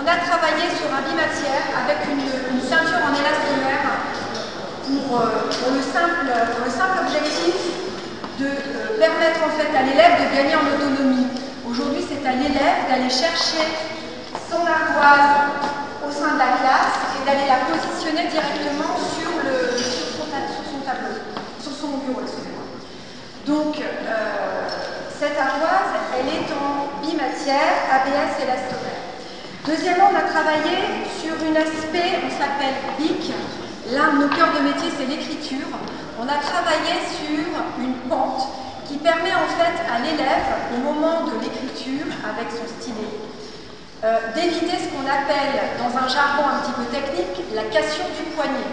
On a travaillé sur un bimatière avec une ceinture en élastomère pour le simple objectif de permettre en fait à l'élève de gagner en autonomie. Aujourd'hui, c'est à l'élève d'aller chercher son ardoise au sein de la classe et d'aller la positionner directement sur son tableau, sur son bureau, excusez-moi. Donc, cette ardoise, elle est en bimatière, ABS élastomère. Deuxièmement, on a travaillé sur un aspect, on s'appelle BIC. L'un de nos cœurs de métier, c'est l'écriture. On a travaillé sur une pente qui permet en fait à l'élève, au moment de l'écriture, avec son stylet, d'éviter ce qu'on appelle, dans un jargon un petit peu technique, la cassure du poignet.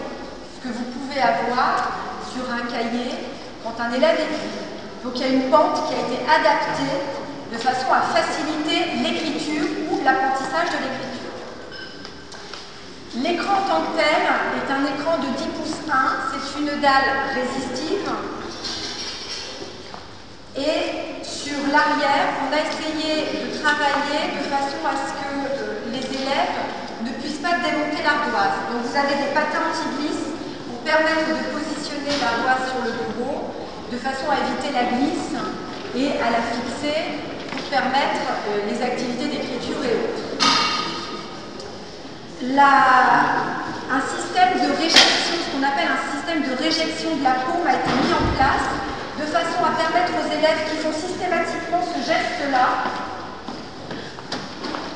Ce que vous pouvez avoir sur un cahier quand un élève écrit. Donc il y a une pente qui a été adaptée de façon à faciliter l'écriture ou l'apprentissage de l'écriture. L'écran en tant que tel est un écran de 10 pouces 1, c'est une dalle résistive. Et sur l'arrière, on a essayé de travailler de façon à ce que les élèves ne puissent pas démonter l'ardoise. Donc vous avez des patins anti-glisse pour permettre de positionner l'ardoise sur le bureau de façon à éviter la glisse et à la fixer pour permettre les activités d'écriture et autres. Un système de réjection, ce qu'on appelle un système de réjection de la paume a été mis en place de façon à permettre aux élèves qui font systématiquement ce geste-là,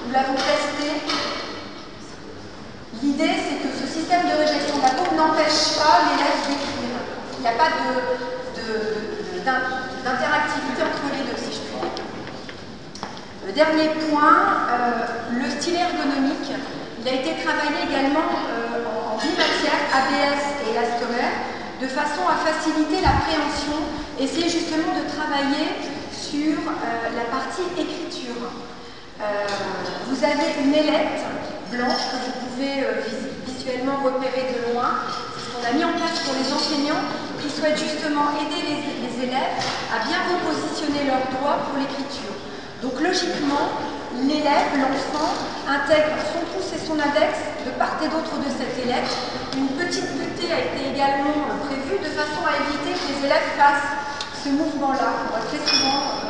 nous l'avons testé. L'idée, c'est que ce système de réjection de la paume n'empêche pas l'élève d'écrire. Il n'y a pas d'interactivité entre les deux, si je puis dire. Le dernier point, le stylet ergonomique, il a été travaillé également en bimatière, ABS et élastomère, de façon à faciliter l'appréhension, essayer justement de travailler sur la partie écriture. Vous avez une ailette blanche que vous pouvez visuellement repérer de loin. C'est ce qu'on a mis en place pour les enseignants qui souhaitent justement aider les élèves à bien repositionner leurs doigts pour l'écriture. Donc logiquement, l'élève, l'enfant, intègre son pouce et son index de part et d'autre de cette ailette. Une petite butée a été également prévue de façon à éviter que les élèves fassent ce mouvement-là, qu'on voit très souvent